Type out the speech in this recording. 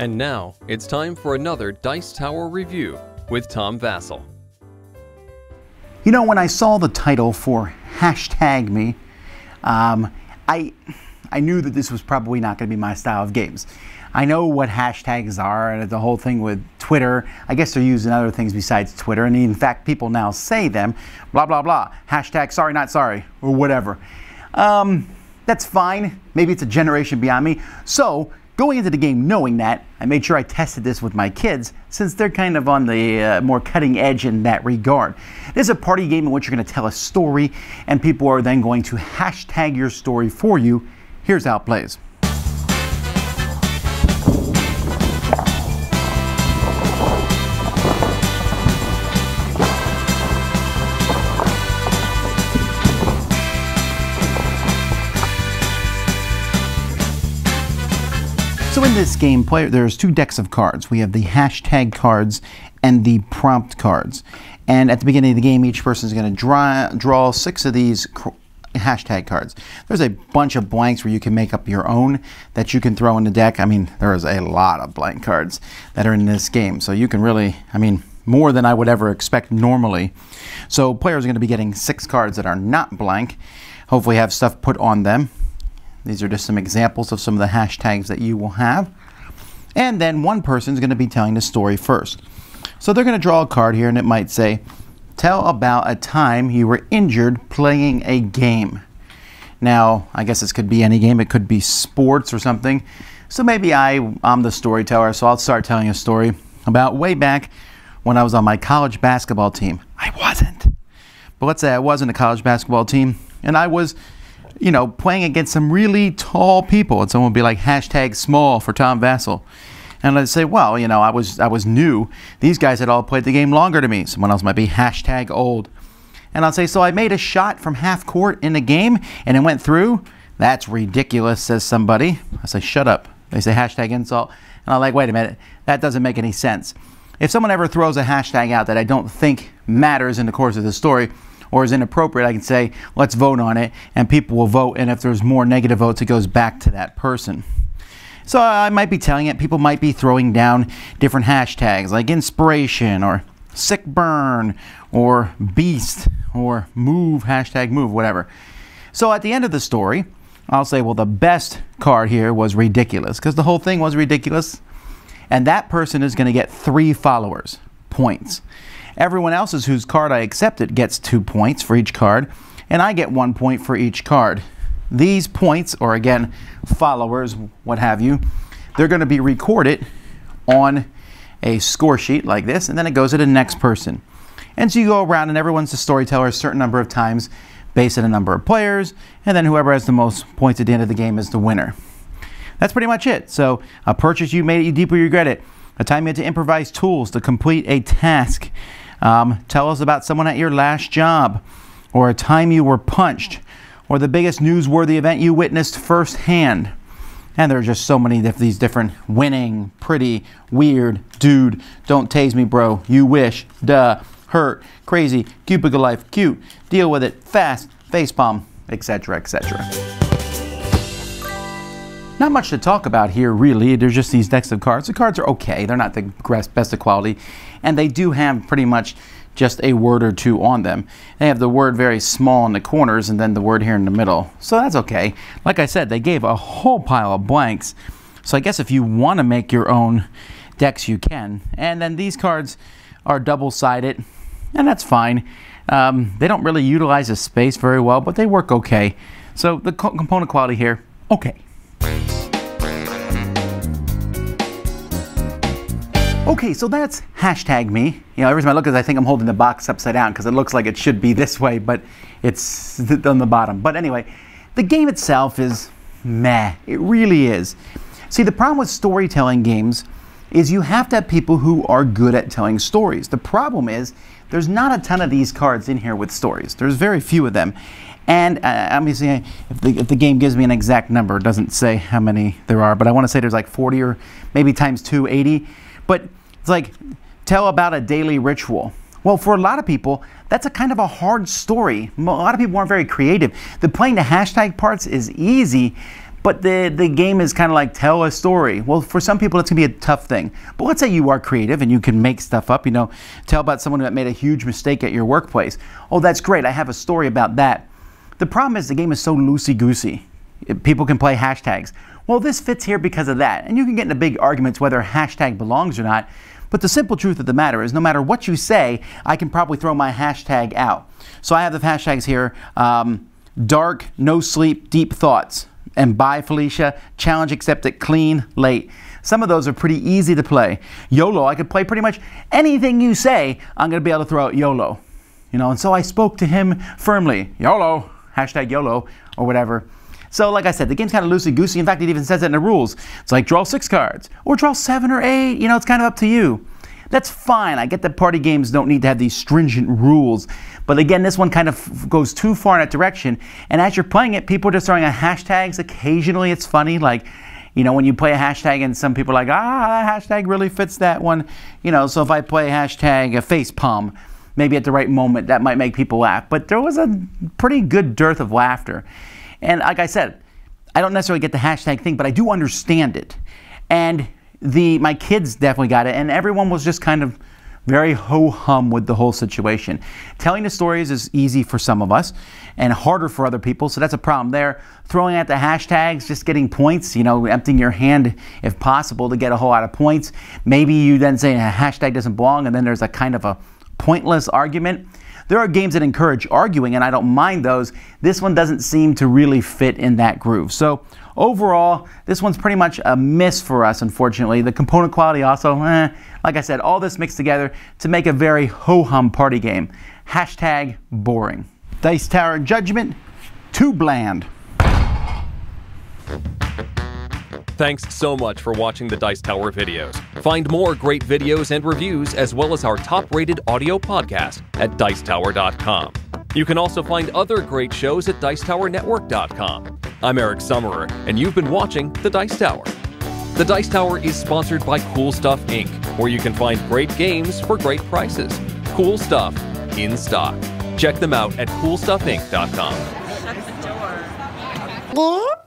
And now, it's time for another Dice Tower review with Tom Vasel. You know, when I saw the title for Hashtag Me, I knew that this was probably not going to be my style of games. I know what hashtags are, and the whole thing with Twitter, I guess they're using other things besides Twitter, and in fact, people now say them, blah, blah, blah, hashtag sorry, not sorry, or whatever. That's fine. Maybe it's a generation beyond me. So, going into the game knowing that, I made sure I tested this with my kids, since they're kind of on the more cutting edge in that regard. This is a party game in which you're going to tell a story, and people are then going to hashtag your story for you. Here's how it plays. So in this game, there's two decks of cards. We have the hashtag cards and the prompt cards. And at the beginning of the game, each person is going to draw 6 of these hashtag cards. There's a bunch of blanks where you can make up your own that you can throw in the deck. I mean, there is a lot of blank cards that are in this game. So you can really, more than I would ever expect normally. So players are going to be getting 6 cards that are not blank. Hopefully have stuff put on them. These are just some examples of some of the hashtags that you will have. And then one person is going to be telling the story first. So they're going to draw a card here, and it might say, tell about a time you were injured playing a game. Now, I guess this could be any game. It could be sports or something. So maybe I'm the storyteller, so I'll start telling a story about way back when I was on my college basketball team. I wasn't. But let's say I was in a college basketball team, and I was playing against some really tall people, and someone would be like, hashtag small for Tom Vasel. And I'd say, well, I was new. These guys had all played the game longer to me. Someone else might be hashtag old. And I'll say, so I made a shot from half court in a game, and it went through? That's ridiculous, says somebody. I say, shut up. They say hashtag insult. And I'm like, wait a minute, that doesn't make any sense. If someone ever throws a hashtag out that I don't think matters in the course of the story, or is inappropriate, I can say, let's vote on it, and people will vote, and if there's more negative votes, it goes back to that person. So I might be telling it, people might be throwing down different hashtags, like inspiration, or sick burn, or beast, or move, hashtag move, whatever. So at the end of the story, I'll say, well, the best card here was ridiculous, because the whole thing was ridiculous, and that person is going to get 3 followers, points. Everyone else's whose card I accepted gets 2 points for each card, and I get 1 point for each card. These points, or again, followers, what have you, they're going to be recorded on a score sheet like this, and then it goes to the next person. And so you go around, and everyone's the storyteller a certain number of times based on a number of players, and then whoever has the most points at the end of the game is the winner. That's pretty much it. So a purchase you made, you deeply regret it. A time you had to improvise tools to complete a task. Tell us about someone at your last job, or a time you were punched, or the biggest newsworthy event you witnessed firsthand. And there are just so many of these different winning, pretty, weird, dude, don't tase me bro, you wish, duh, hurt, crazy, cubicle life, cute, deal with it, fast, facepalm, etc., etc. Not much to talk about here, really. There's just these decks of cards. The cards are okay. They're not the best of quality. And they do have pretty much just a word or two on them. They have the word very small in the corners and then the word here in the middle. So that's okay. Like I said, they gave a whole pile of blanks. So I guess if you want to make your own decks, you can. And then these cards are double-sided, and that's fine. They don't really utilize the space very well, but they work okay. So the component quality here, okay. Okay, so that's hashtag me. Every time I look at it, I think I'm holding the box upside down because it looks like it should be this way, but it's on the bottom. But anyway, the game itself is meh. It really is. See, the problem with storytelling games is you have to have people who are good at telling stories. The problem is there's not a ton of these cards in here with stories. There's very few of them. And obviously, if the game gives me an exact number, it doesn't say how many there are, but I want to say there's like 40 or maybe times 2, 80. But it's like, tell about a daily ritual. Well, for a lot of people, that's a kind of a hard story. A lot of people aren't very creative. Playing the hashtag parts is easy, But the game is kind of like tell a story. Well, for some people, it's going to be a tough thing. But let's say you are creative and you can make stuff up, you know, tell about someone that made a huge mistake at your workplace. Oh, that's great. I have a story about that. The problem is the game is so loosey-goosey. People can play hashtags. Well, this fits here because of that. And you can get into big arguments whether a hashtag belongs or not. But the simple truth of the matter is no matter what you say, I can probably throw my hashtag out. So I have the hashtags here, dark, no sleep, deep thoughts. And bye, Felicia, challenge accepted, clean, late. Some of those are pretty easy to play. YOLO, I could play pretty much anything you say, I'm going to be able to throw out YOLO. You know, and so I spoke to him firmly. YOLO, hashtag YOLO, or whatever. So like I said, the game's kind of loosey-goosey. In fact, it even says it in the rules. It's like draw 6 cards, or draw 7 or 8. You know, it's kind of up to you. That's fine. I get that party games don't need to have these stringent rules. But again, this one kind of goes too far in that direction. And as you're playing it, people are just throwing out hashtags. Occasionally, it's funny. Like, you know, when you play a hashtag and some people are like, that hashtag really fits that one. You know, so if I play hashtag face palm, maybe at the right moment, that might make people laugh. But there was a pretty good dearth of laughter. And like I said, I don't necessarily get the hashtag thing, but I do understand it. And my kids definitely got it, and everyone was just kind of very ho-hum with the whole situation. Telling the stories is easy for some of us and harder for other people, so that's a problem there. Throwing out the hashtags, just getting points, you know, emptying your hand if possible to get a whole lot of points. Maybe you then say a hashtag doesn't belong, and then there's a kind of a pointless argument. There are games that encourage arguing, and I don't mind those. This one doesn't seem to really fit in that groove. So overall, this one's pretty much a miss for us, unfortunately. The component quality also, like I said, all this mixed together to make a very ho-hum party game. Hashtag boring. Dice Tower Judgment, too bland. Thanks so much for watching the Dice Tower videos. Find more great videos and reviews as well as our top-rated audio podcast at Dicetower.com. You can also find other great shows at Dicetowernetwork.com. I'm Eric Summerer, and you've been watching The Dice Tower. The Dice Tower is sponsored by Cool Stuff Inc., where you can find great games for great prices. Cool stuff in stock. Check them out at CoolStuffInc.com. Shut the door.